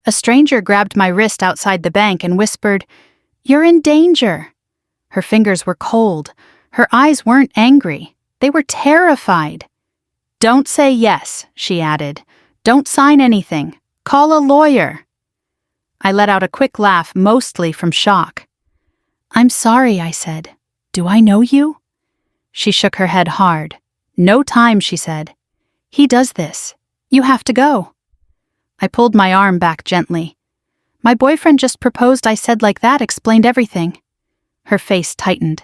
A stranger grabbed my wrist outside the bank and whispered, "You're in danger." Her fingers were cold. Her eyes weren't angry. They were terrified. "Don't say yes," she added. "Don't sign anything. Call a lawyer." I let out a quick laugh, mostly from shock. "I'm sorry," I said. "Do I know you?" She shook her head hard. "No time," she said. "He does this. You have to go." I pulled my arm back gently. "My boyfriend just proposed," I said like that explained everything. Her face tightened.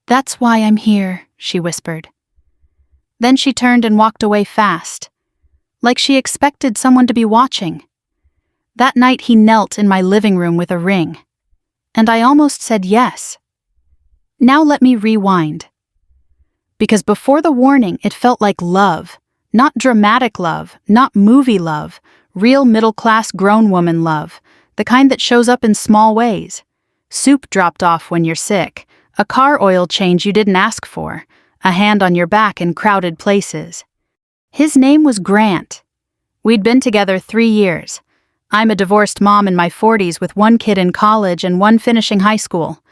"That's why I'm here," she whispered. Then she turned and walked away fast, like she expected someone to be watching. That night he knelt in my living room with a ring, and I almost said yes. Now let me rewind. Because before the warning, it felt like love. Not dramatic love, not movie love, real middle-class grown woman love, the kind that shows up in small ways. Soup dropped off when you're sick, a car oil change you didn't ask for, a hand on your back in crowded places. His name was Grant. We'd been together 3 years. I'm a divorced mom in my 40s with 1 kid in college and 1 finishing high school.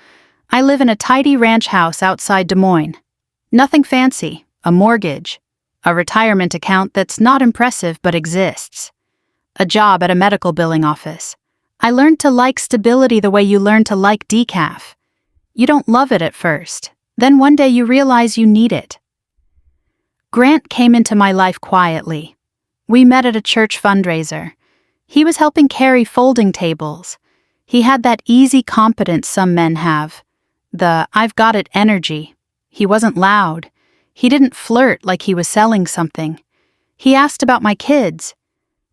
I live in a tidy ranch house outside Des Moines. Nothing fancy, a mortgage, a retirement account that's not impressive but exists, a job at a medical billing office. I learned to like stability the way you learn to like decaf. You don't love it at first, then one day you realize you need it. Grant came into my life quietly. We met at a church fundraiser. He was helping carry folding tables. He had that easy competence some men have, the "I've got it" energy. He wasn't loud. He didn't flirt like he was selling something. He asked about my kids.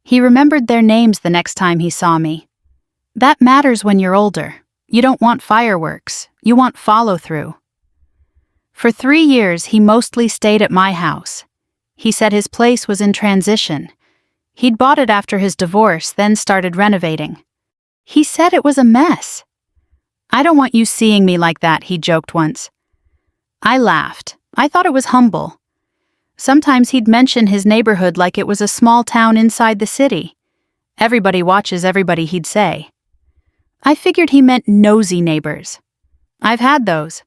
He remembered their names the next time he saw me. That matters when you're older. You don't want fireworks. You want follow-through. For 3 years, he mostly stayed at my house. He said his place was in transition. He'd bought it after his divorce, then started renovating. He said it was a mess. "I don't want you seeing me like that," he joked once. I laughed. I thought it was humble. Sometimes he'd mention his neighborhood like it was a small town inside the city. "Everybody watches everybody," he'd say. I figured he meant nosy neighbors. I've had those.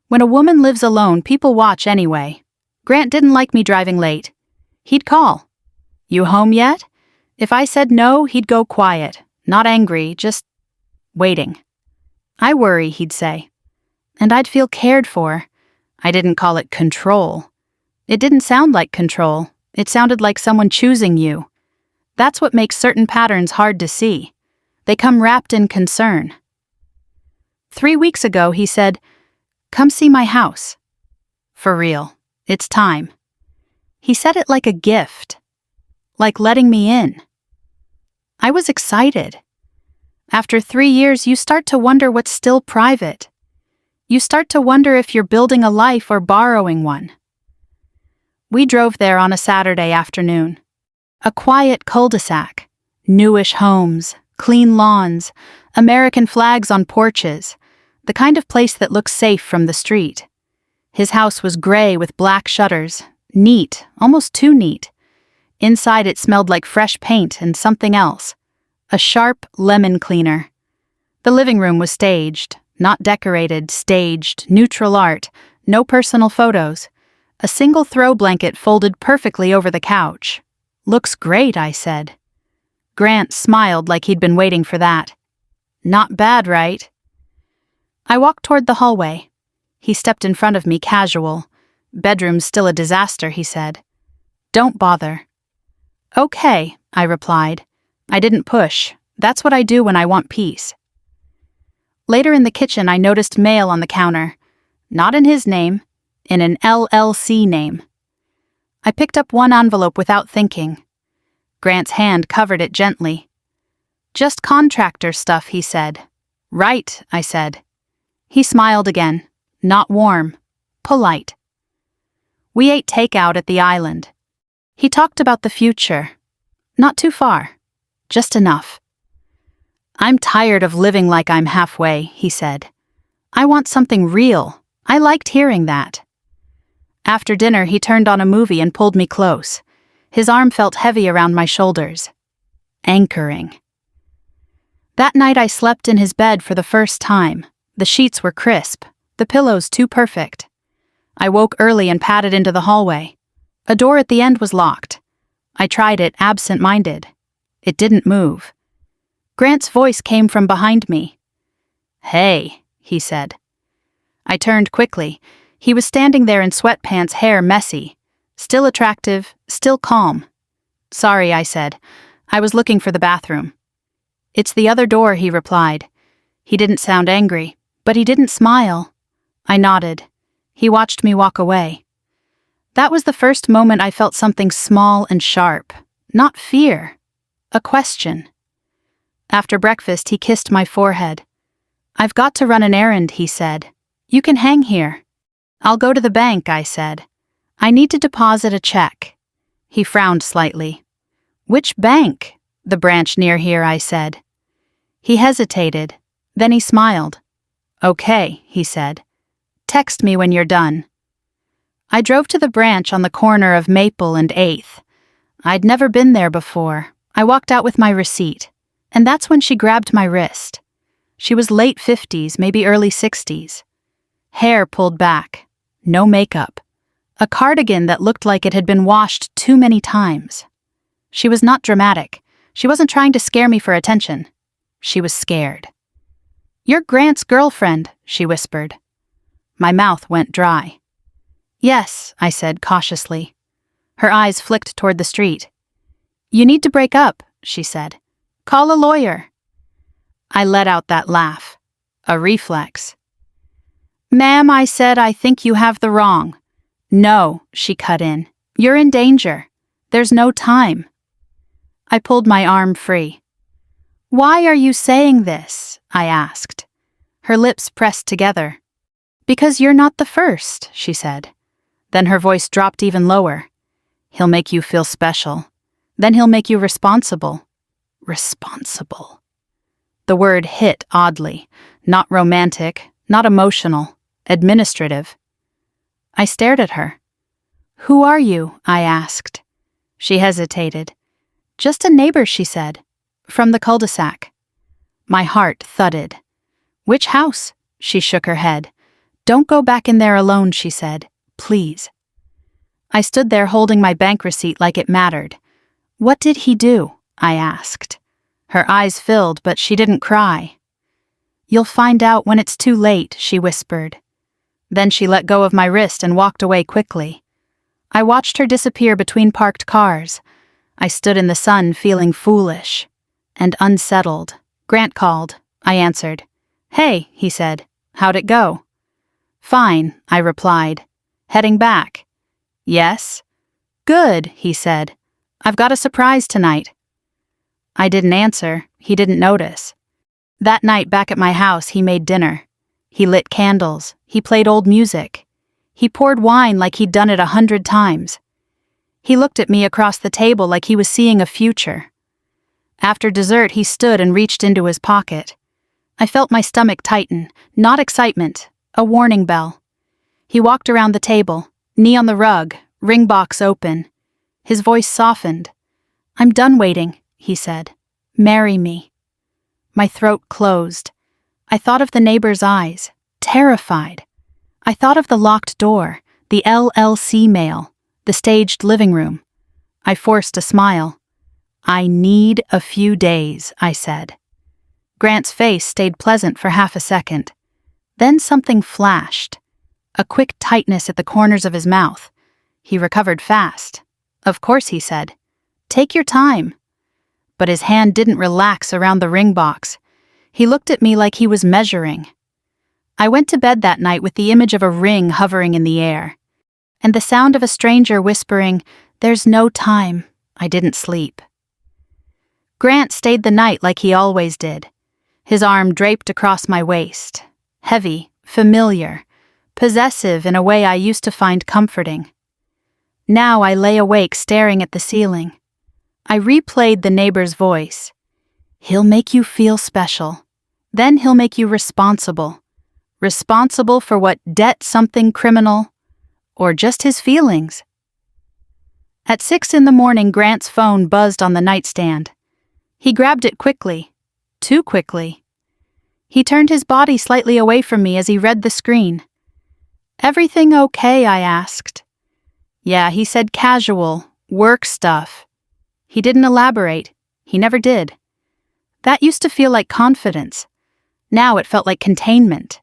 When a woman lives alone, people watch anyway. Grant didn't like me driving late. He'd call. "You home yet?" If I said no, he'd go quiet, not angry, just waiting. "I worry," he'd say. And I'd feel cared for. I didn't call it control. It didn't sound like control. It sounded like someone choosing you. That's what makes certain patterns hard to see. They come wrapped in concern. 3 weeks ago, he said, "Come see my house." For real, it's time. He said it like a gift, like letting me in. I was excited. After 3 years, you start to wonder what's still private. You start to wonder if you're building a life or borrowing one. We drove there on a Saturday afternoon. A quiet cul-de-sac, newish homes, clean lawns, American flags on porches, the kind of place that looks safe from the street. His house was gray with black shutters, neat, almost too neat. Inside it smelled like fresh paint and something else, a sharp lemon cleaner. The living room was staged, not decorated, staged, neutral art, no personal photos. A single throw blanket folded perfectly over the couch. "Looks great," I said. Grant smiled like he'd been waiting for that. "Not bad, right?" I walked toward the hallway. He stepped in front of me, casual. "Bedroom's still a disaster," he said. "Don't bother." "Okay," I replied. I didn't push. That's what I do when I want peace. Later in the kitchen, I noticed mail on the counter. Not in his name, in an LLC name. I picked up one envelope without thinking. Grant's hand covered it gently. "Just contractor stuff," he said. "Right," I said. He smiled again, not warm, polite. We ate takeout at the island. He talked about the future. Not too far, just enough. "I'm tired of living like I'm halfway," he said. "I want something real." I liked hearing that. After dinner, he turned on a movie and pulled me close. His arm felt heavy around my shoulders. Anchoring. That night I slept in his bed for the first time. The sheets were crisp, the pillows too perfect. I woke early and padded into the hallway. A door at the end was locked. I tried it, absent-minded. It didn't move. Grant's voice came from behind me. "Hey," he said. I turned quickly. He was standing there in sweatpants, hair messy. Still attractive, still calm. "Sorry," I said. "I was looking for the bathroom." "It's the other door," he replied. He didn't sound angry, but he didn't smile. I nodded. He watched me walk away. That was the first moment I felt something small and sharp. Not fear. A question. After breakfast, he kissed my forehead. "I've got to run an errand," he said. "You can hang here." "I'll go to the bank," I said. "I need to deposit a check." He frowned slightly. "Which bank?" "The branch near here," I said. He hesitated. Then he smiled. "Okay," he said. "Text me when you're done." I drove to the branch on the corner of Maple and 8th. I'd never been there before. I walked out with my receipt, and that's when she grabbed my wrist. She was late 50s, maybe early 60s. Hair pulled back. No makeup. A cardigan that looked like it had been washed too many times. She was not dramatic. She wasn't trying to scare me for attention. She was scared. "You're Grant's girlfriend," she whispered. My mouth went dry. "Yes," I said cautiously. Her eyes flicked toward the street. "You need to break up," she said. "Call a lawyer." I let out that laugh. A reflex. "Ma'am," I said, "I think you have the wrong." "No," she cut in. "You're in danger. There's no time." I pulled my arm free. "Why are you saying this?" I asked. Her lips pressed together. "Because you're not the first," she said. Then her voice dropped even lower. "He'll make you feel special. Then he'll make you responsible." Responsible. The word hit oddly. Not romantic, not emotional, administrative. I stared at her. "Who are you?" I asked. She hesitated. "Just a neighbor," she said. "From the cul-de-sac." My heart thudded. "Which house?" She shook her head. "Don't go back in there alone," she said. "Please." I stood there holding my bank receipt like it mattered. "What did he do?" I asked. Her eyes filled, but she didn't cry. "You'll find out when it's too late," she whispered. Then she let go of my wrist and walked away quickly. I watched her disappear between parked cars. I stood in the sun feeling foolish and unsettled. Grant called. I answered. "Hey," he said. "How'd it go?" "Fine," I replied. "Heading back?" "Yes." "Good," he said. "I've got a surprise tonight." I didn't answer. He didn't notice. That night back at my house, he made dinner. He lit candles. He played old music. He poured wine like he'd done it 100 times. He looked at me across the table like he was seeing a future. After dessert, he stood and reached into his pocket. I felt my stomach tighten, not excitement, a warning bell. He walked around the table, knee on the rug, ring box open. His voice softened. "I'm done waiting," he said. "Marry me." My throat closed. I thought of the neighbor's eyes, terrified. I thought of the locked door, the LLC mail, the staged living room. I forced a smile. "I need a few days," I said. Grant's face stayed pleasant for half a second. Then something flashed. A quick tightness at the corners of his mouth. He recovered fast. "Of course," he said. "Take your time." But his hand didn't relax around the ring box. He looked at me like he was measuring. I went to bed that night with the image of a ring hovering in the air. And the sound of a stranger whispering, "There's no time." I didn't sleep. Grant stayed the night like he always did. His arm draped across my waist. Heavy, familiar, possessive in a way I used to find comforting. Now I lay awake staring at the ceiling. I replayed the neighbor's voice. "He'll make you feel special. Then he'll make you responsible. Responsible for what debt something criminal, or just his feelings." At 6 in the morning, Grant's phone buzzed on the nightstand. He grabbed it quickly. too quickly. He turned his body slightly away from me as he read the screen. "Everything okay?" I asked. "Yeah," he said, "casual, work stuff." He didn't elaborate. He never did. That used to feel like confidence. Now it felt like containment.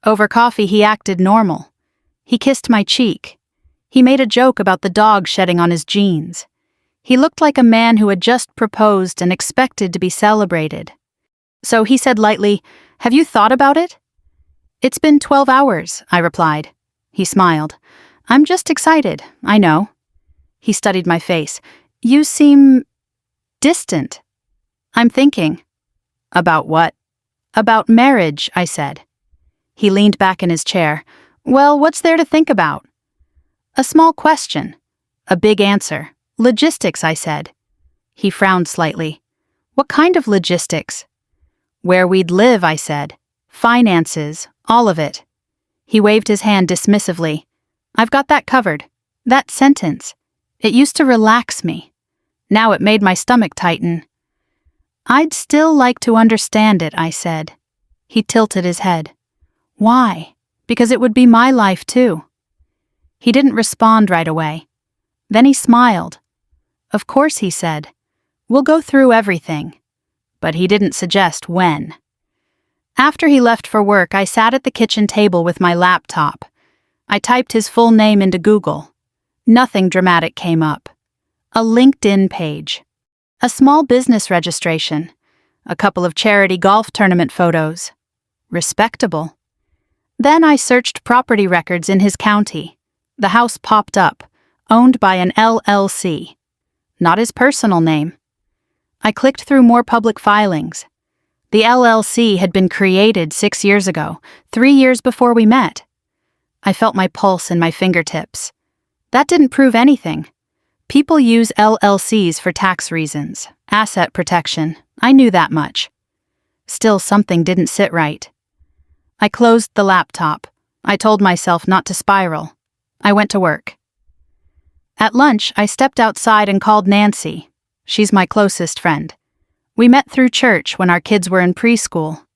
Over coffee, he acted normal. He kissed my cheek. He made a joke about the dog shedding on his jeans. He looked like a man who had just proposed and expected to be celebrated. So he said lightly, "Have you thought about it?" "It's been 12 hours, I replied. He smiled. "I'm just excited, I know." He studied my face. "You seem distant." "I'm thinking." "About what?" "About marriage," I said. He leaned back in his chair. "Well, what's there to think about?" "A small question. A big answer. Logistics," I said. He frowned slightly. "What kind of logistics?" "Where we'd live," I said. "Finances, all of it." He waved his hand dismissively. "I've got that covered." That sentence. It used to relax me. Now it made my stomach tighten. "I'd still like to understand it," I said. He tilted his head. "Why?" "Because it would be my life too." He didn't respond right away. Then he smiled. "Of course," he said. "We'll go through everything." But he didn't suggest when. After he left for work, I sat at the kitchen table with my laptop. I typed his full name into Google. Nothing dramatic came up. A LinkedIn page. A small business registration. A couple of charity golf tournament photos. Respectable. Then I searched property records in his county. The house popped up, owned by an LLC. Not his personal name. I clicked through more public filings. The LLC had been created 6 years ago, 3 years before we met. I felt my pulse in my fingertips. That didn't prove anything. People use LLCs for tax reasons, asset protection. I knew that much. Still, something didn't sit right. I closed the laptop. I told myself not to spiral. I went to work. At lunch, I stepped outside and called Nancy. She's my closest friend. We met through church when our kids were in preschool.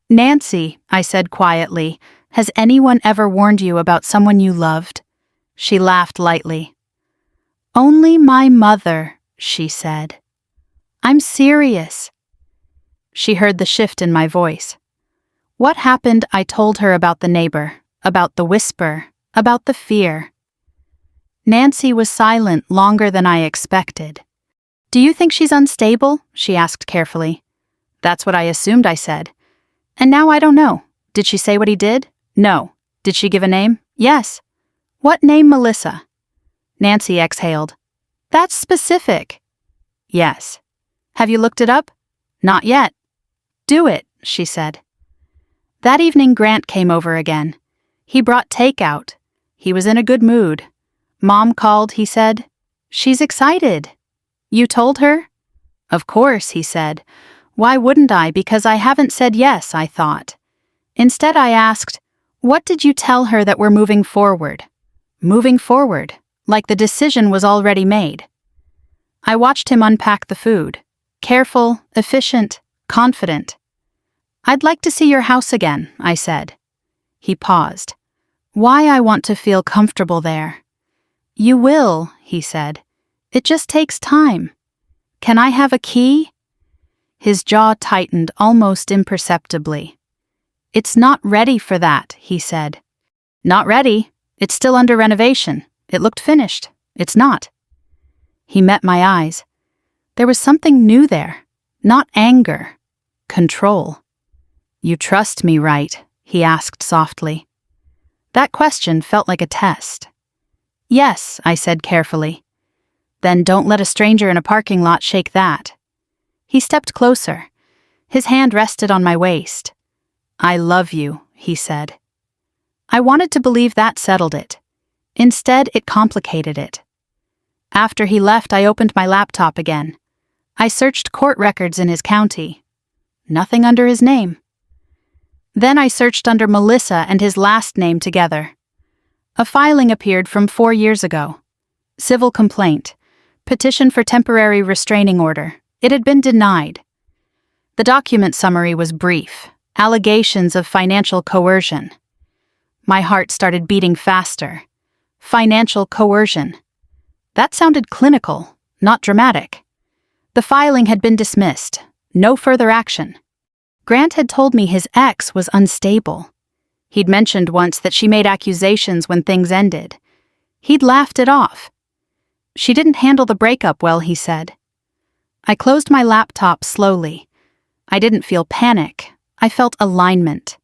"Nancy," I said quietly, "has anyone ever warned you about someone you loved?" She laughed lightly. "Only my mother," she said. "I'm serious." She heard the shift in my voice. What happened? I told her about the neighbor, about the whisper, about the fear. Nancy was silent longer than I expected. "Do you think she's unstable?" she asked carefully. "That's what I assumed," I said. "And now I don't know. Did she say what he did?" "No." "Did she give a name?" "Yes." "What name, Melissa?" Nancy exhaled. "That's specific." "Yes." "Have you looked it up?" "Not yet." "Do it," she said. That evening Grant came over again. He brought takeout. He was in a good mood. "Mom called," he said. "She's excited." "You told her?" "Of course," he said. "Why wouldn't I? Because I haven't said yes," I thought. Instead I asked, "What did you tell her that we're moving forward?" Moving forward, like the decision was already made. I watched him unpack the food. Careful, efficient, confident. "I'd like to see your house again," I said. He paused. "Why I want to feel comfortable there." "You will," he said. "It just takes time." "Can I have a key?" His jaw tightened almost imperceptibly. "It's not ready for that," he said. "Not ready? It's still under renovation. It looked finished. It's not." He met my eyes. There was something new there. Not anger. Control. "You trust me, right?" he asked softly. That question felt like a test. "Yes," I said carefully. "Then don't let a stranger in a parking lot shake that." He stepped closer. His hand rested on my waist. "I love you," he said. I wanted to believe that settled it. Instead, it complicated it. After he left, I opened my laptop again. I searched court records in his county. Nothing under his name. Then I searched under Melissa and his last name together. A filing appeared from 4 years ago. Civil complaint. Petition for temporary restraining order. It had been denied. The document summary was brief: allegations of financial coercion. My heart started beating faster. Financial coercion. That sounded clinical, not dramatic. The filing had been dismissed. No further action. Grant had told me his ex was unstable. He'd mentioned once that she made accusations when things ended. He'd laughed it off. She didn't handle the breakup well, he said. I closed my laptop slowly. I didn't feel panic. I felt alignment.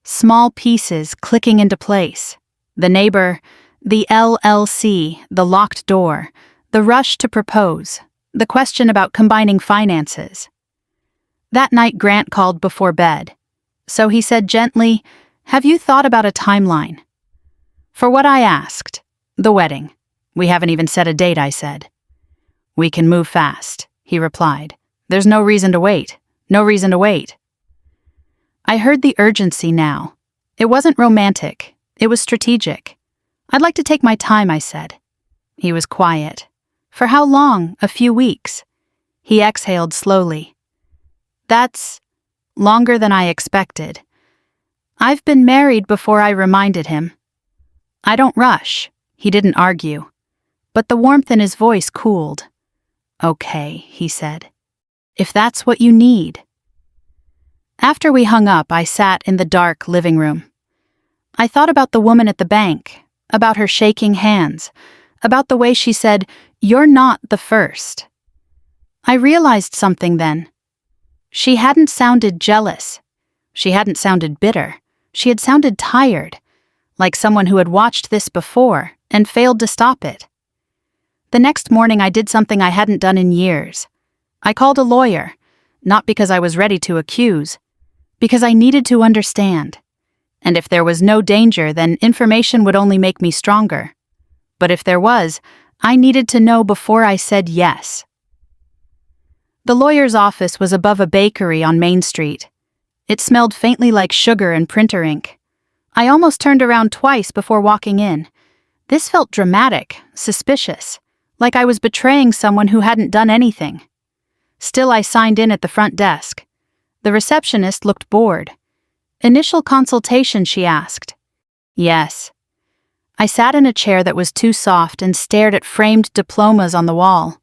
Small pieces clicking into place. The neighbor, the LLC, the locked door, the rush to propose, the question about combining finances. That night Grant called before bed. So he said gently, "Have you thought about a timeline?" For what I asked. The wedding. We haven't even set a date, I said. We can move fast, he replied. There's no reason to wait. No reason to wait. I heard the urgency now. It wasn't romantic. It was strategic. I'd like to take my time, I said. He was quiet. For how long? A few weeks. He exhaled slowly. That's longer than I expected. I've been married before, I reminded him. I don't rush. He didn't argue. But the warmth in his voice cooled. Okay, he said. If that's what you need. After we hung up, I sat in the dark living room. I thought about the woman at the bank, about her shaking hands, about the way she said, "You're not the first." I realized something then. She hadn't sounded jealous. She hadn't sounded bitter. She had sounded tired, like someone who had watched this before and failed to stop it. The next morning I did something I hadn't done in years. I called a lawyer, not because I was ready to accuse, because I needed to understand. And if there was no danger, then information would only make me stronger. But if there was, I needed to know before I said yes. The lawyer's office was above a bakery on Main Street. It smelled faintly like sugar and printer ink. I almost turned around twice before walking in. This felt dramatic, suspicious, like I was betraying someone who hadn't done anything. Still, I signed in at the front desk. The receptionist looked bored. Initial consultation, she asked. Yes. I sat in a chair that was too soft and stared at framed diplomas on the wall.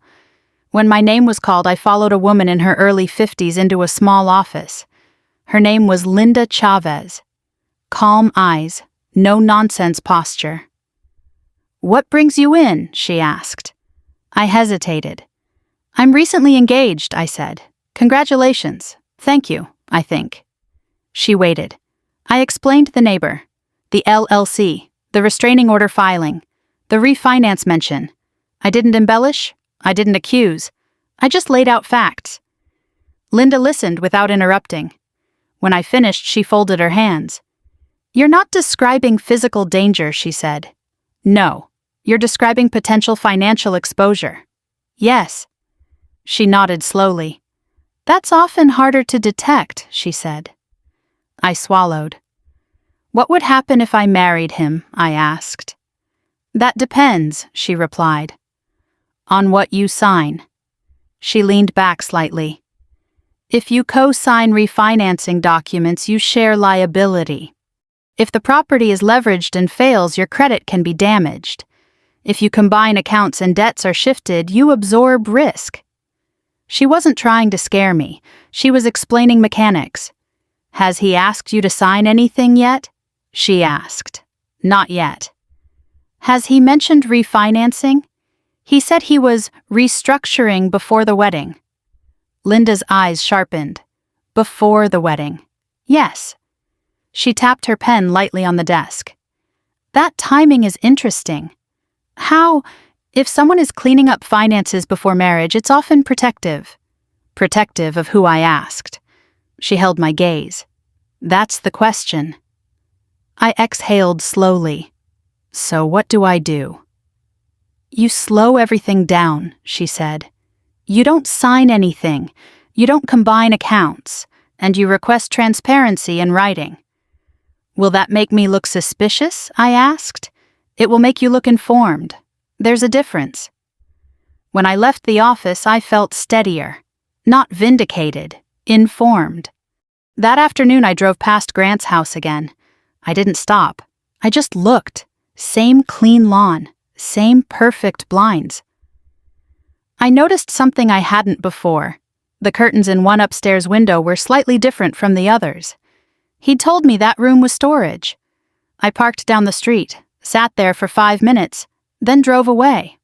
When my name was called, I followed a woman in her early 50s into a small office. Her name was Linda Chavez. Calm eyes, no-nonsense posture. What brings you in? She asked. I hesitated. I'm recently engaged, I said. Congratulations. Thank you, I think. She waited. I explained the neighbor, the LLC, the restraining order filing, the refinance mention. I didn't embellish. I didn't accuse. I just laid out facts. Linda listened without interrupting. When I finished, she folded her hands. You're not describing physical danger, she said. No, you're describing potential financial exposure. Yes. She nodded slowly. That's often harder to detect, she said. I swallowed. What would happen if I married him? I asked. That depends, she replied. On what you sign. She leaned back slightly. If you co-sign refinancing documents, you share liability. If the property is leveraged and fails, your credit can be damaged. If you combine accounts and debts are shifted, you absorb risk. She wasn't trying to scare me. She was explaining mechanics. Has he asked you to sign anything yet? She asked. Not yet. Has he mentioned refinancing? He said he was restructuring before the wedding. Linda's eyes sharpened. Before the wedding. Yes. She tapped her pen lightly on the desk. That timing is interesting. How? If someone is cleaning up finances before marriage, it's often protective. Protective of who I asked. She held my gaze. That's the question. I exhaled slowly. So what do I do? You slow everything down, she said. You don't sign anything. You don't combine accounts. And you request transparency in writing. Will that make me look suspicious? I asked. It will make you look informed. There's a difference. When I left the office, I felt steadier. Not vindicated, Informed. That afternoon I drove past Grant's house again. I didn't stop. I just looked. Same clean lawn. Same perfect blinds. I noticed something I hadn't before. The curtains in one upstairs window were slightly different from the others. He'd told me that room was storage. I parked down the street, sat there for 5 minutes, then drove away.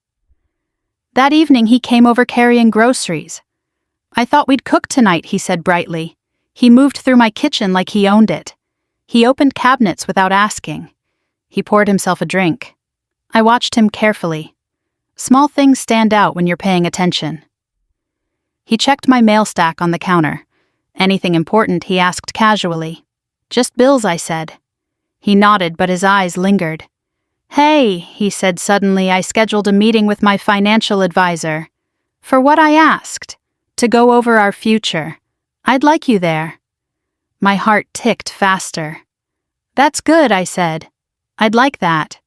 That evening he came over carrying groceries. I thought we'd cook tonight, he said brightly. He moved through my kitchen like he owned it. He opened cabinets without asking. He poured himself a drink. I watched him carefully. Small things stand out when you're paying attention. He checked my mail stack on the counter. Anything important, he asked casually. Just bills, I said. He nodded, but his eyes lingered. Hey, he said suddenly, I scheduled a meeting with my financial advisor. For what I asked? To go over our future. I'd like you there. My heart ticked faster. That's good, I said. I'd like that.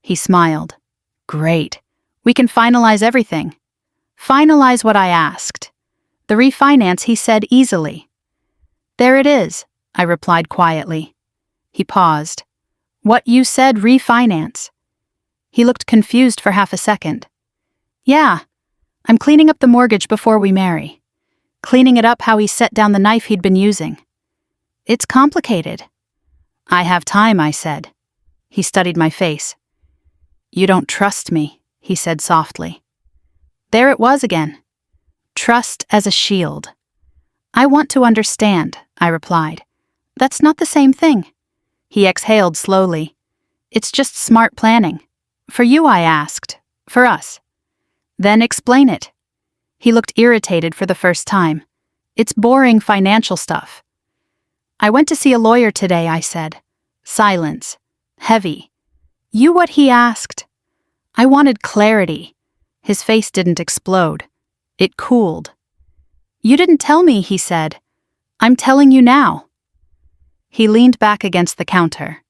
He smiled. Great. We can finalize everything. Finalize what I asked. The refinance, he said easily. There it is, I replied quietly. He paused. What you said, refinance. He looked confused for half a second. Yeah, I'm cleaning up the mortgage before we marry. Cleaning it up how he set down the knife he'd been using. It's complicated. I have time, I said. He studied my face. You don't trust me, he said softly. There it was again. Trust as a shield. I want to understand, I replied. That's not the same thing. He exhaled slowly. It's just smart planning. For you, I asked. For us. Then explain it. He looked irritated for the first time. It's boring financial stuff. I went to see a lawyer today, I said. Silence. Heavy. You what he asked? I wanted clarity. His face didn't explode. It cooled. You didn't tell me, he said. I'm telling you now. He leaned back against the counter.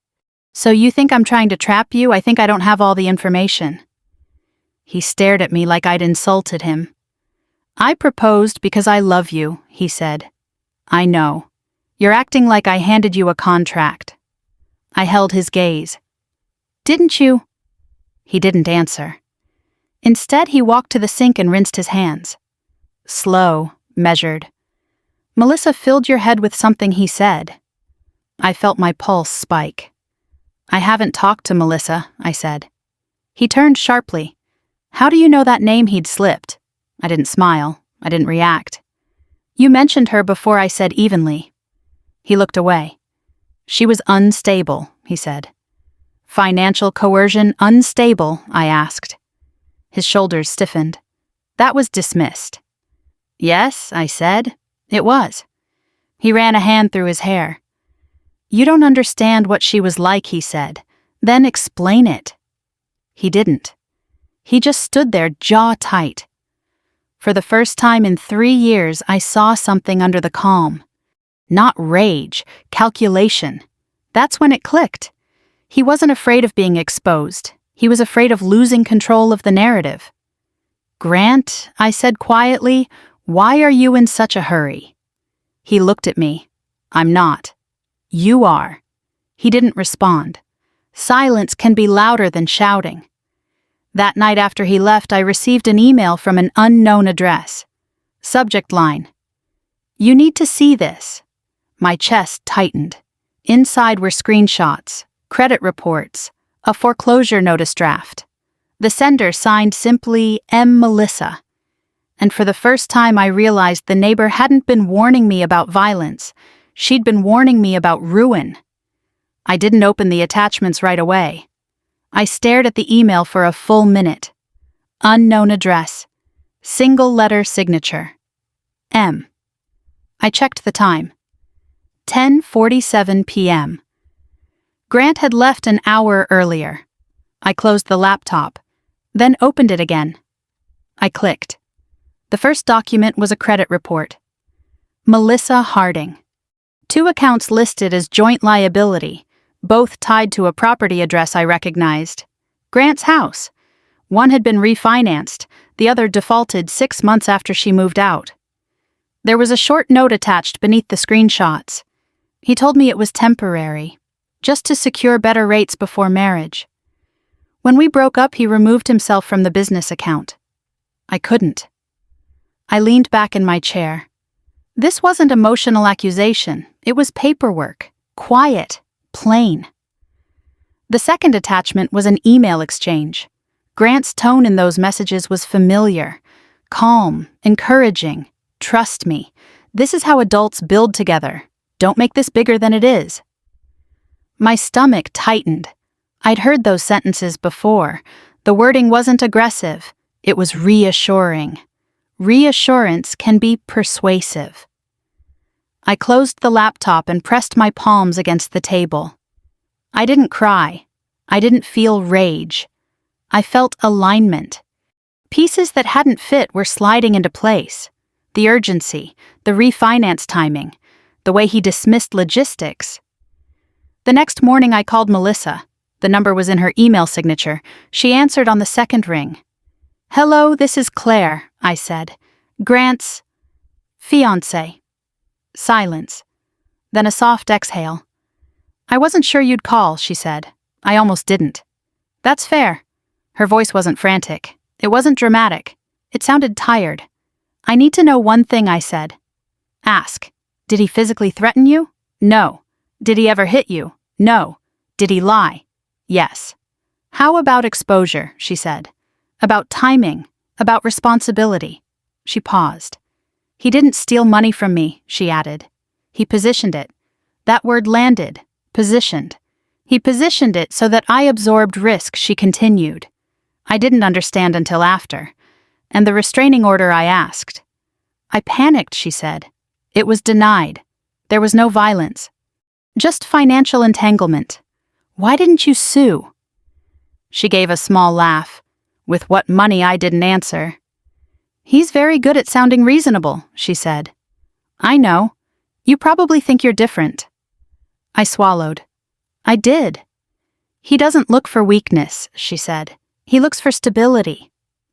So you think I'm trying to trap you? I think I don't have all the information. He stared at me like I'd insulted him. I proposed because I love you, he said. I know. You're acting like I handed you a contract. I held his gaze. Didn't you? He didn't answer. Instead, he walked to the sink and rinsed his hands. Slow, measured. Melissa filled your head with something he said. I felt my pulse spike. I haven't talked to Melissa, I said. He turned sharply. How do you know that name he'd slipped? I didn't smile. I didn't react. You mentioned her before I said evenly. He looked away. She was unstable, he said. Financial coercion unstable, I asked. His shoulders stiffened. That was dismissed. Yes, I said. It was. He ran a hand through his hair. You don't understand what she was like, he said. Then explain it. He didn't. He just stood there, jaw tight. For the first time in 3 years, I saw something under the calm. Not rage, calculation. That's when it clicked. He wasn't afraid of being exposed. He was afraid of losing control of the narrative. Grant, I said quietly, why are you in such a hurry? He looked at me. I'm not. You are. He didn't respond. Silence can be louder than shouting. That night after he left, I received an email from an unknown address. Subject line. You need to see this. My chest tightened. Inside were screenshots, credit reports, a foreclosure notice draft. The sender signed simply M. Melissa. And for the first time I realized the neighbor hadn't been warning me about violence. She'd been warning me about ruin. I didn't open the attachments right away. I stared at the email for a full minute. Unknown address. Single letter signature. M. I checked the time. 10:47 p.m. Grant had left an hour earlier. I closed the laptop, then opened it again. I clicked. The first document was a credit report. Melissa Harding. 2 accounts listed as joint liability, both tied to a property address I recognized. Grant's house. One had been refinanced, the other defaulted 6 months after she moved out. There was a short note attached beneath the screenshots. He told me it was temporary, just to secure better rates before marriage. When we broke up, he removed himself from the business account. I couldn't. I leaned back in my chair. This wasn't emotional accusation. It was paperwork. Quiet. Plain. The second attachment was an email exchange. Grant's tone in those messages was familiar. Calm. Encouraging. Trust me. This is how adults build together. Don't make this bigger than it is. My stomach tightened. I'd heard those sentences before. The wording wasn't aggressive. It was reassuring. Reassurance can be persuasive. I closed the laptop and pressed my palms against the table. I didn't cry. I didn't feel rage. I felt alignment. Pieces that hadn't fit were sliding into place. The urgency, the refinance timing, the way he dismissed logistics. The next morning I called Melissa. The number was in her email signature. She answered on the second ring. "Hello, this is Claire," I said. "Grant's fiancé." Silence. Then a soft exhale. "I wasn't sure you'd call," she said. "I almost didn't." "That's fair." Her voice wasn't frantic. It wasn't dramatic. It sounded tired. "I need to know one thing," I said. "Ask. Did he physically threaten you?" "No." "Did he ever hit you?" "No." "Did he lie?" "Yes." "How about exposure?" she said. "About timing, about responsibility." She paused. "He didn't steal money from me," she added. "He positioned it." That word landed. Positioned. "He positioned it so that I absorbed risk," she continued. I didn't understand until after. "And the restraining order?" I asked. "I panicked," she said. "It was denied. There was no violence. Just financial entanglement. Why didn't you sue?" She gave a small laugh. "With what money?" I didn't answer. "He's very good at sounding reasonable," she said. "I know. You probably think you're different." I swallowed. I did. "He doesn't look for weakness," she said. "He looks for stability."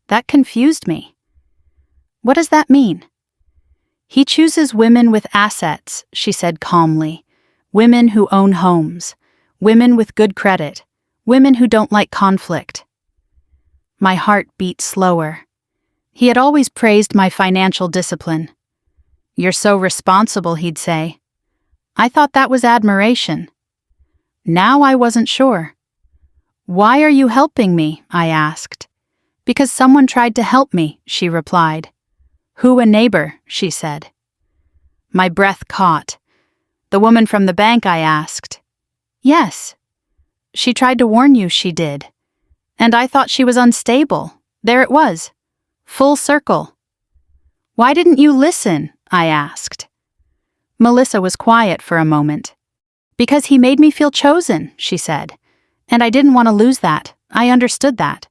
That confused me. "What does that mean?" "He chooses women with assets," she said calmly. "Women who own homes. Women with good credit. Women who don't like conflict." My heart beat slower. He had always praised my financial discipline. "You're so responsible," he'd say. I thought that was admiration. Now I wasn't sure. "Why are you helping me?" I asked. "Because someone tried to help me," she replied. "Who? A neighbor?" she said. My breath caught. "The woman from the bank?" I asked. "Yes." "She tried to warn you," she did. "And I thought she was unstable. There it was. Full circle." "Why didn't you listen?" I asked. Melissa was quiet for a moment. "Because he made me feel chosen," she said. "And I didn't want to lose that. I understood that."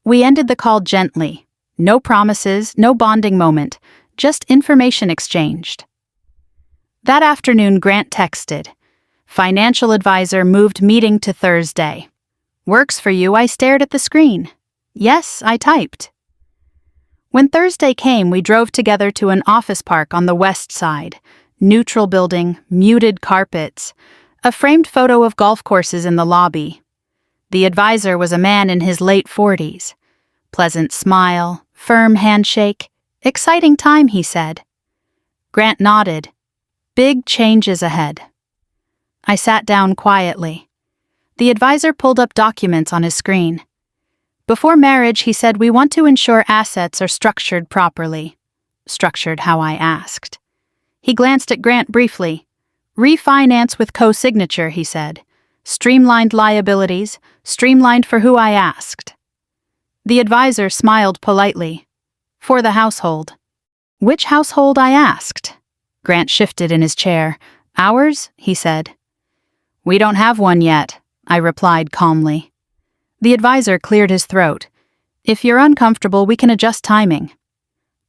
We ended the call gently. No promises, no bonding moment, just information exchanged. That afternoon, Grant texted. "Financial advisor moved meeting to Thursday." "Works for you," I stared at the screen. "Yes," I typed. When Thursday came, we drove together to an office park on the west side. Neutral building, muted carpets, a framed photo of golf courses in the lobby. The advisor was a man in his late 40s. Pleasant smile, firm handshake. "Exciting time," he said. Grant nodded. "Big changes ahead." I sat down quietly. The advisor pulled up documents on his screen. "Before marriage," he said, "we want to ensure assets are structured properly." Structured how I asked. He glanced at Grant briefly. "Refinance with co-signature," he said. "Streamlined liabilities, streamlined for who I asked." The advisor smiled politely. "For the household." "Which household?" I asked. Grant shifted in his chair. "Ours?" he said. "We don't have one yet," I replied calmly. The advisor cleared his throat. "If you're uncomfortable, we can adjust timing."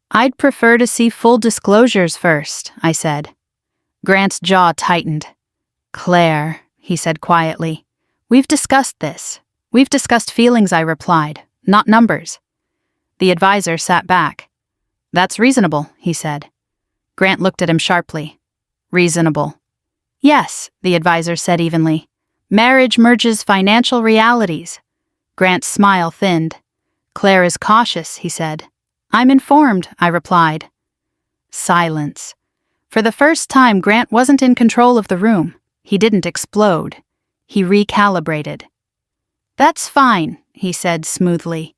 "I'd prefer to see full disclosures first," I said. Grant's jaw tightened. "Claire," he said quietly, "we've discussed this. We've discussed feelings," I replied, "not numbers." The advisor sat back. "That's reasonable," he said. Grant looked at him sharply. Reasonable. Yes, the advisor said evenly. Marriage merges financial realities. Grant's smile thinned. Claire is cautious, he said. I'm informed, I replied. Silence. For the first time, Grant wasn't in control of the room. He didn't explode. He recalibrated. That's fine, he said smoothly.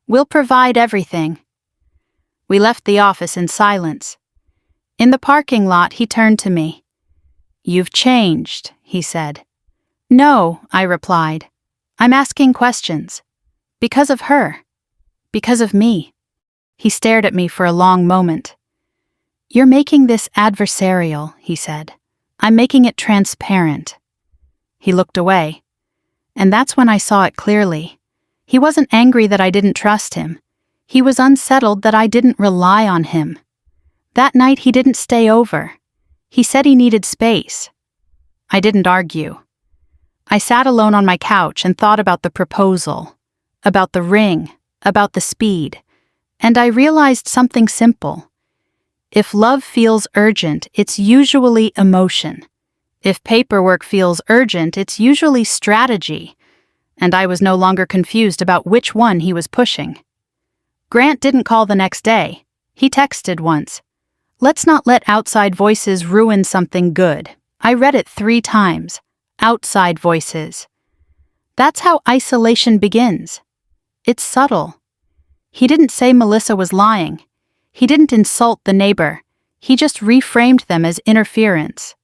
We'll provide everything. We left the office in silence. In the parking lot, he turned to me. You've changed, he said. No, I replied. I'm asking questions. Because of her. Because of me. He stared at me for a long moment. You're making this adversarial, he said. I'm making it transparent. He looked away. And that's when I saw it clearly. He wasn't angry that I didn't trust him. He was unsettled that I didn't rely on him. That night he didn't stay over. He said he needed space. I didn't argue. I sat alone on my couch and thought about the proposal, about the ring, about the speed, and I realized something simple. If love feels urgent, it's usually emotion. If paperwork feels urgent, it's usually strategy, and I was no longer confused about which one he was pushing. Grant didn't call the next day. He texted once. Let's not let outside voices ruin something good. I read it 3 times. Outside voices. That's how isolation begins. It's subtle. He didn't say Melissa was lying. He didn't insult the neighbor. He just reframed them as interference.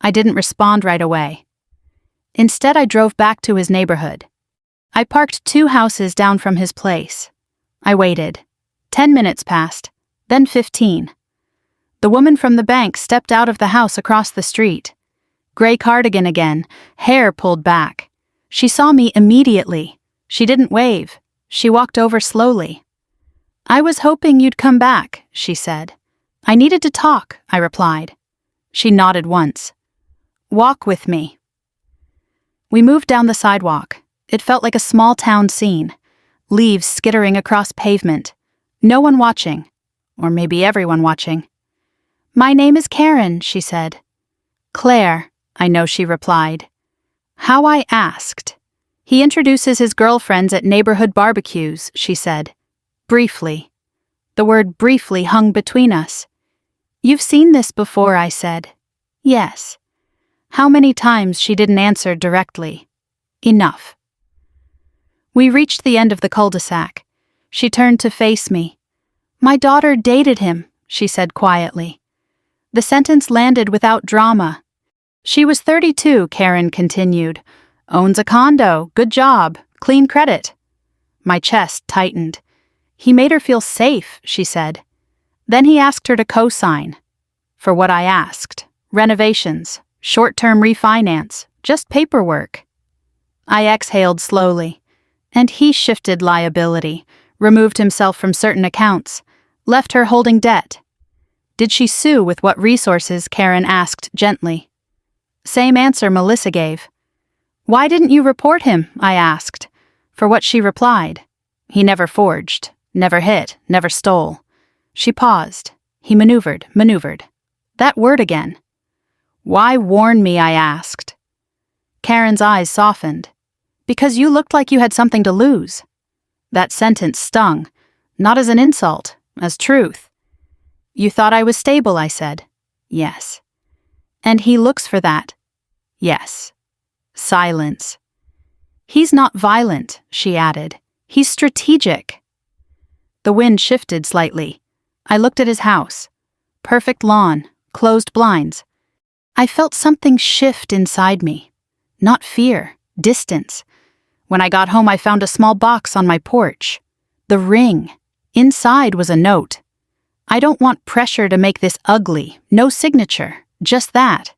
I didn't respond right away. Instead, I drove back to his neighborhood. I parked 2 houses down from his place. I waited. 10 minutes passed, then 15. The woman from the bank stepped out of the house across the street. Gray cardigan again, hair pulled back. She saw me immediately. She didn't wave. She walked over slowly. I was hoping you'd come back, she said. I needed to talk, I replied. She nodded once. Walk with me. We moved down the sidewalk. It felt like a small town scene. Leaves skittering across pavement. No one watching. Or maybe everyone watching. My name is Karen, she said. Claire, I know, she replied. How I asked. He introduces his girlfriends at neighborhood barbecues, she said. Briefly. The word briefly hung between us. You've seen this before, I said. Yes. How many times she didn't answer directly. Enough. We reached the end of the cul-de-sac. She turned to face me. My daughter dated him, she said quietly. The sentence landed without drama. She was 32, Karen continued. Owns a condo, good job, clean credit. My chest tightened. He made her feel safe, she said. Then he asked her to co-sign. For what I asked. Renovations, short-term refinance, just paperwork. I exhaled slowly. And he shifted liability, removed himself from certain accounts, left her holding debt. Did she sue with what resources, Karen asked gently. Same answer Melissa gave. Why didn't you report him, I asked. For what she replied. He never forged, never hit, never stole. She paused. He maneuvered. That word again. Why warn me, I asked. Karen's eyes softened. Because you looked like you had something to lose. That sentence stung, not as an insult, as truth. You thought I was stable, I said. Yes. And he looks for that. Yes. Silence. He's not violent, she added. He's strategic. The wind shifted slightly. I looked at his house. Perfect lawn, closed blinds. I felt something shift inside me. Not fear, distance. When I got home, I found a small box on my porch. The ring. Inside was a note. I don't want pressure to make this ugly. No signature. Just that.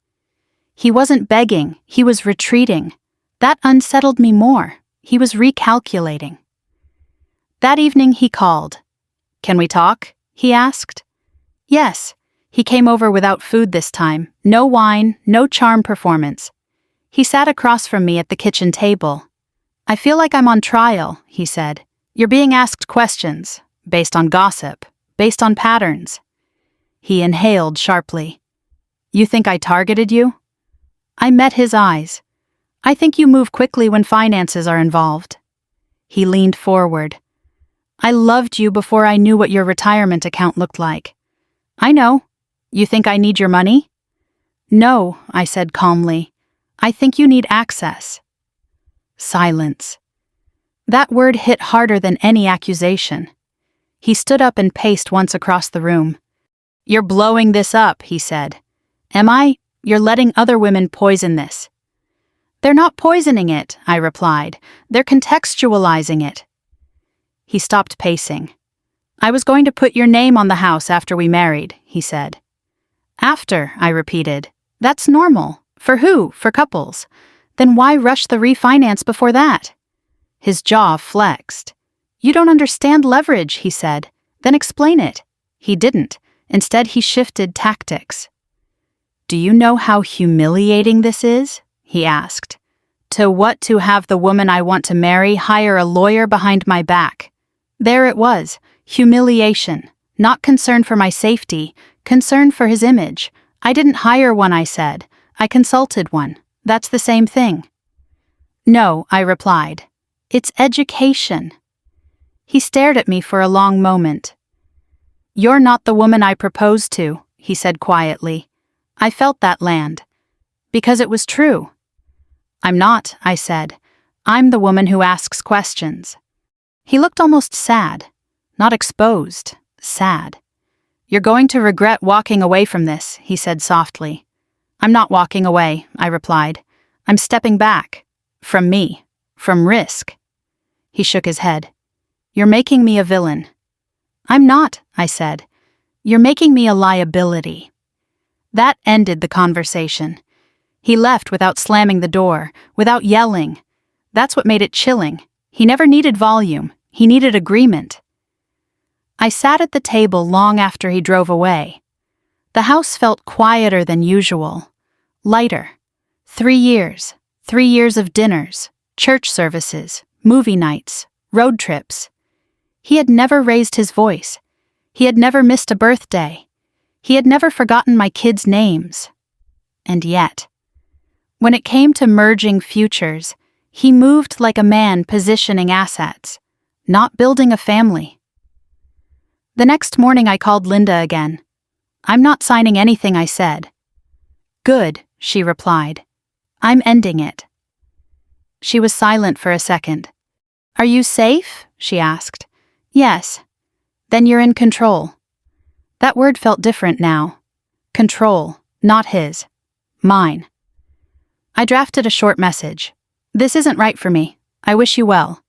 He wasn't begging. He was retreating. That unsettled me more. He was recalculating. That evening he called. Can we talk? He asked. Yes. He came over without food this time. No wine, no charm performance. He sat across from me at the kitchen table. I feel like I'm on trial, he said. You're being asked questions, based on gossip, based on patterns. He inhaled sharply. You think I targeted you? I met his eyes. I think you move quickly when finances are involved. He leaned forward. I loved you before I knew what your retirement account looked like. I know. You think I need your money? No, I said calmly. I think you need access. Silence. That word hit harder than any accusation. He stood up and paced once across the room. You're blowing this up, he said. Am I? You're letting other women poison this. They're not poisoning it, I replied. They're contextualizing it. He stopped pacing. I was going to put your name on the house after we married, he said. After, I repeated. That's normal. For who? For couples. Then why rush the refinance before that? His jaw flexed. You don't understand leverage, he said. Then explain it. He didn't. Instead, he shifted tactics. Do you know how humiliating this is? He asked. To have the woman I want to marry hire a lawyer behind my back. There it was. Humiliation. Not concern for my safety. Concern for his image. I didn't hire one, I said. I consulted one. That's the same thing. No, I replied. It's education. He stared at me for a long moment. You're not the woman I proposed to, he said quietly. I felt that land. Because it was true. I'm not, I said. I'm the woman who asks questions. He looked almost sad. Not exposed. Sad. You're going to regret walking away from this, he said softly. I'm not walking away, I replied. I'm stepping back. From me. From risk. He shook his head. You're making me a villain. I'm not, I said. You're making me a liability. That ended the conversation. He left without slamming the door, without yelling. That's what made it chilling. He never needed volume. He needed agreement. I sat at the table long after he drove away. The house felt quieter than usual. Lighter. 3 years. 3 years of dinners, church services, movie nights, road trips. He had never raised his voice. He had never missed a birthday. He had never forgotten my kids' names. And yet, when it came to merging futures, he moved like a man positioning assets, not building a family. The next morning I called Linda again. I'm not signing anything, I said. Good, she replied. I'm ending it. She was silent for a second. Are you safe? She asked. Yes. Then you're in control. That word felt different now. Control, not his. Mine. I drafted a short message. This isn't right for me. I wish you well.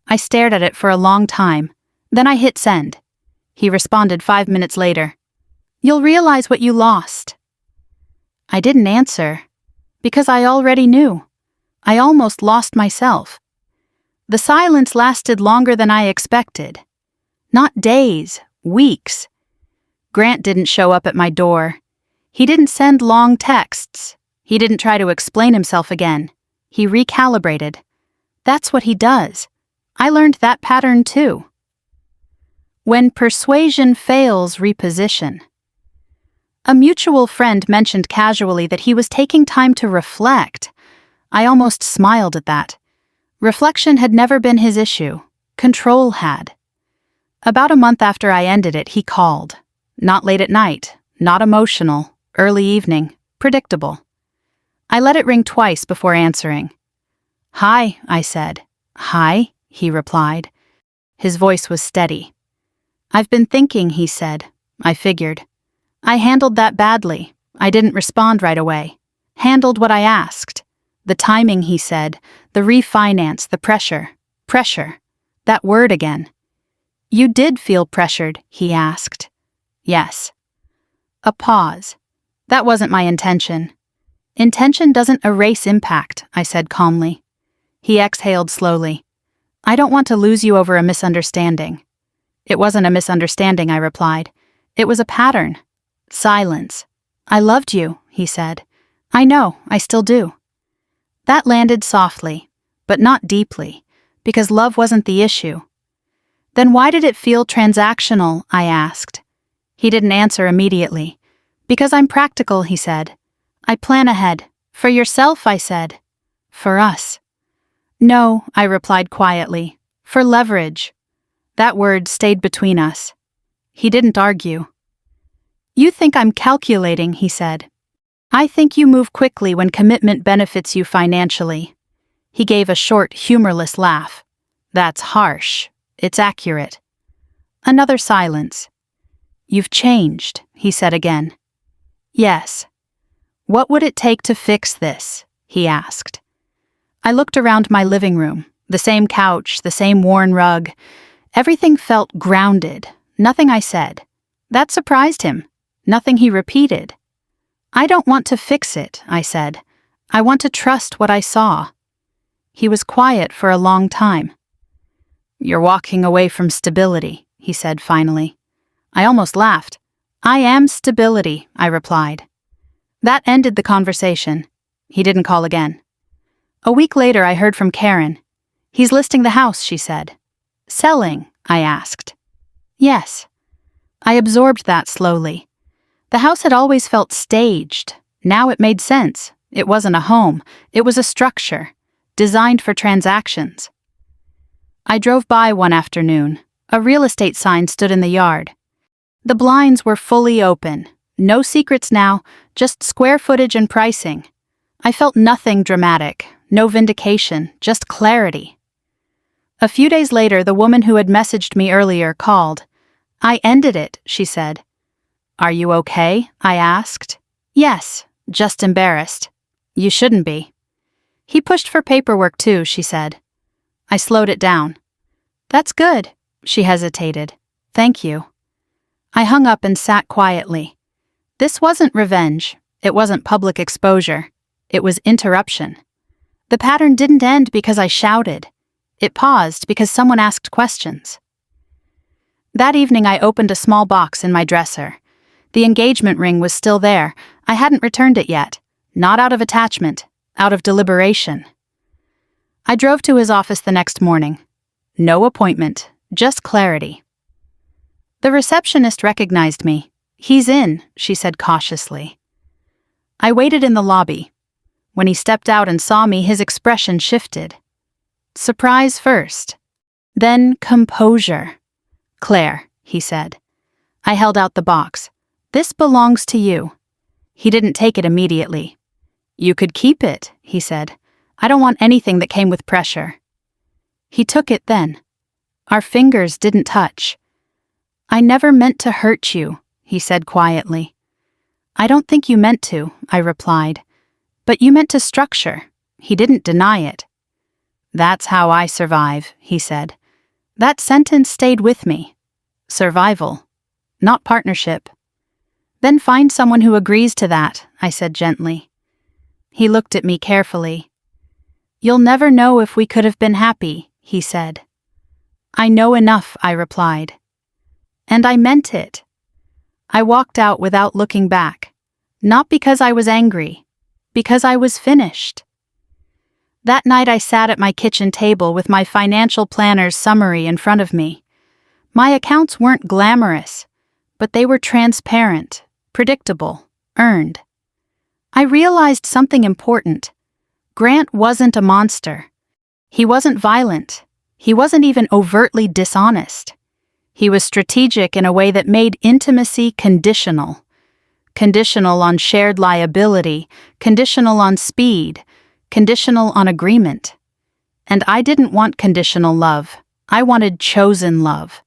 I stared at it for a long time. Then I hit send. He responded 5 minutes later. You'll realize what you lost. I didn't answer. Because I already knew. I almost lost myself. The silence lasted longer than I expected. Not days, weeks. Grant didn't show up at my door. He didn't send long texts. He didn't try to explain himself again. He recalibrated. That's what he does. I learned that pattern too. When persuasion fails, reposition. A mutual friend mentioned casually that he was taking time to reflect. I almost smiled at that. Reflection had never been his issue. Control had. About a month after I ended it, he called. Not late at night, not emotional, early evening, predictable. I let it ring twice before answering. Hi, I said. Hi, he replied. His voice was steady. I've been thinking, he said. I figured. I handled that badly. I didn't respond right away. Handled what I asked. The timing, he said. The refinance, the pressure. Pressure. That word again. You did feel pressured, he asked. Yes. A pause. That wasn't my intention. Intention doesn't erase impact, I said calmly. He exhaled slowly. I don't want to lose you over a misunderstanding. It wasn't a misunderstanding, I replied. It was a pattern. Silence. I loved you, he said. I know, I still do. That landed softly, but not deeply, because love wasn't the issue. Then why did it feel transactional, I asked. He didn't answer immediately. Because I'm practical, he said. I plan ahead. For yourself, I said. For us. No, I replied quietly. For leverage. That word stayed between us. He didn't argue. You think I'm calculating, he said. I think you move quickly when commitment benefits you financially. He gave a short, humorless laugh. That's harsh. It's accurate. Another silence. You've changed, he said again. Yes. What would it take to fix this? He asked. I looked around my living room. The same couch, the same worn rug. Everything felt grounded. Nothing I said. That surprised him. Nothing he repeated. I don't want to fix it, I said. I want to trust what I saw. He was quiet for a long time. You're walking away from stability, he said finally. I almost laughed. I am stability, I replied. That ended the conversation. He didn't call again. A week later, I heard from Karen. He's listing the house, she said. Selling, I asked. Yes. I absorbed that slowly. The house had always felt staged. Now it made sense. It wasn't a home. It was a structure, designed for transactions. I drove by one afternoon. A real estate sign stood in the yard. The blinds were fully open. No secrets now, just square footage and pricing. I felt nothing dramatic, no vindication, just clarity. A few days later, the woman who had messaged me earlier called. I ended it, she said. Are you okay? I asked. Yes, just embarrassed. You shouldn't be. He pushed for paperwork too, she said. I slowed it down. That's good, she hesitated. Thank you. I hung up and sat quietly. This wasn't revenge. It wasn't public exposure. It was interruption. The pattern didn't end because I shouted. It paused because someone asked questions. That evening I opened a small box in my dresser. The engagement ring was still there. I hadn't returned it yet. Not out of attachment, out of deliberation. I drove to his office the next morning. No appointment, just clarity. The receptionist recognized me. He's in, she said cautiously. I waited in the lobby. When he stepped out and saw me, his expression shifted. Surprise first. Then composure. Claire, he said. I held out the box. This belongs to you. He didn't take it immediately. You could keep it, he said. I don't want anything that came with pressure. He took it then. Our fingers didn't touch. I never meant to hurt you, he said quietly. I don't think you meant to, I replied. But you meant to structure. He didn't deny it. That's how I survive, he said. That sentence stayed with me. Survival, not partnership. Then find someone who agrees to that, I said gently. He looked at me carefully. You'll never know if we could have been happy, he said. I know enough, I replied. And I meant it. I walked out without looking back. Not because I was angry, because I was finished. That night I sat at my kitchen table with my financial planner's summary in front of me. My accounts weren't glamorous, but they were transparent, predictable, earned. I realized something important. Grant wasn't a monster. He wasn't violent. He wasn't even overtly dishonest. He was strategic in a way that made intimacy conditional. Conditional on shared liability, conditional on speed, conditional on agreement. And I didn't want conditional love. I wanted chosen love,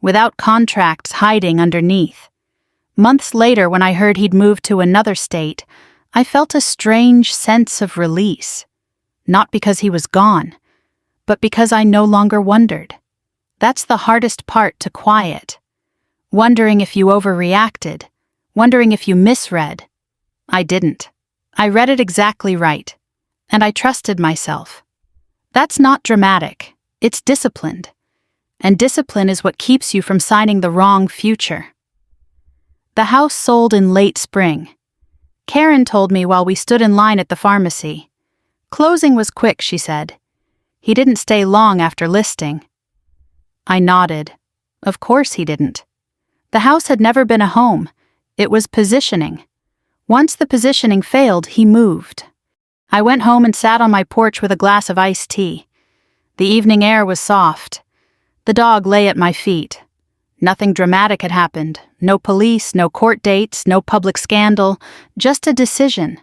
without contracts hiding underneath. Months later, when I heard he'd moved to another state, I felt a strange sense of release. Not because he was gone, but because I no longer wondered. That's the hardest part to quiet. Wondering if you overreacted, wondering if you misread. I didn't. I read it exactly right, and I trusted myself. That's not dramatic, it's disciplined. And discipline is what keeps you from signing the wrong future. The house sold in late spring. Karen told me while we stood in line at the pharmacy. Closing was quick, she said. He didn't stay long after listing. I nodded. Of course he didn't. The house had never been a home. It was positioning. Once the positioning failed, he moved. I went home and sat on my porch with a glass of iced tea. The evening air was soft. The dog lay at my feet. Nothing dramatic had happened. No police, no court dates, no public scandal, just a decision.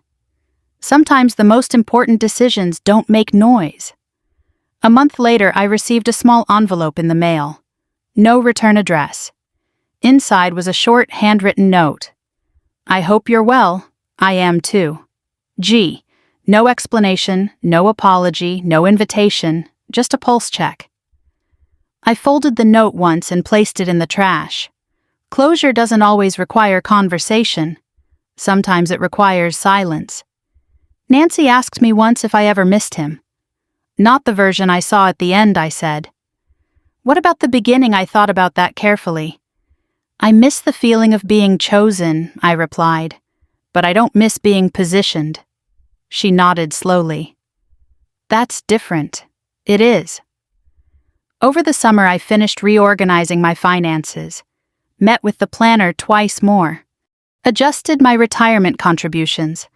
Sometimes the most important decisions don't make noise. A month later, I received a small envelope in the mail. No return address. Inside was a short, handwritten note. I hope you're well. I am too. G. No explanation, no apology, no invitation, just a pulse check. I folded the note once and placed it in the trash. Closure doesn't always require conversation. Sometimes it requires silence. Nancy asked me once if I ever missed him. Not the version I saw at the end, I said. What about the beginning? I thought about that carefully. I miss the feeling of being chosen, I replied, but I don't miss being positioned. She nodded slowly. That's different. It is. Over the summer, I finished reorganizing my finances, met with the planner twice more, adjusted my retirement contributions,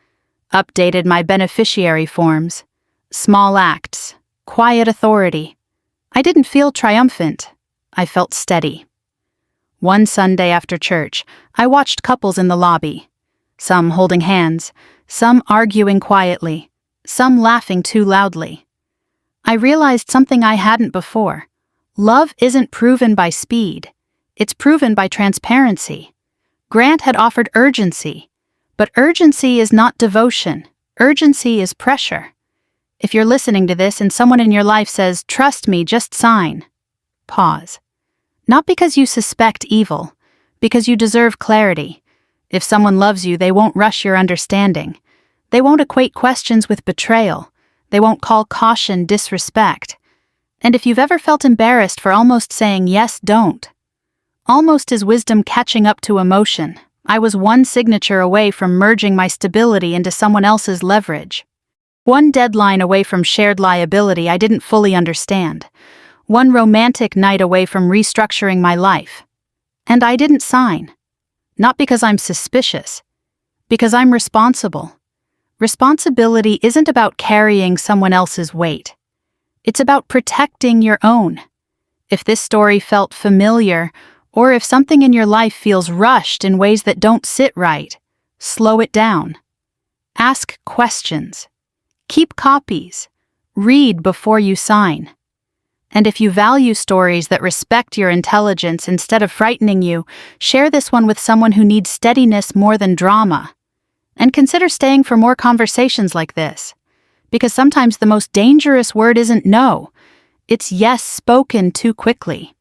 updated my beneficiary forms. Small acts, quiet authority. I didn't feel triumphant. I felt steady. One Sunday after church, I watched couples in the lobby, some holding hands, some arguing quietly, some laughing too loudly. I realized something I hadn't before. Love isn't proven by speed. It's proven by transparency. Grant had offered urgency, but urgency is not devotion. Urgency is pressure. If you're listening to this and someone in your life says, "Trust me, just sign," pause. Not because you suspect evil, because you deserve clarity. If someone loves you, they won't rush your understanding. They won't equate questions with betrayal. They won't call caution disrespect. And if you've ever felt embarrassed for almost saying yes, don't. Almost is wisdom catching up to emotion. I was one signature away from merging my stability into someone else's leverage. One deadline away from shared liability I didn't fully understand. One romantic night away from restructuring my life. And I didn't sign. Not because I'm suspicious. Because I'm responsible. Responsibility isn't about carrying someone else's weight. It's about protecting your own. If this story felt familiar, or if something in your life feels rushed in ways that don't sit right, slow it down. Ask questions. Keep copies. Read before you sign. And if you value stories that respect your intelligence instead of frightening you, share this one with someone who needs steadiness more than drama. And consider staying for more conversations like this. Because sometimes the most dangerous word isn't no. It's yes spoken too quickly.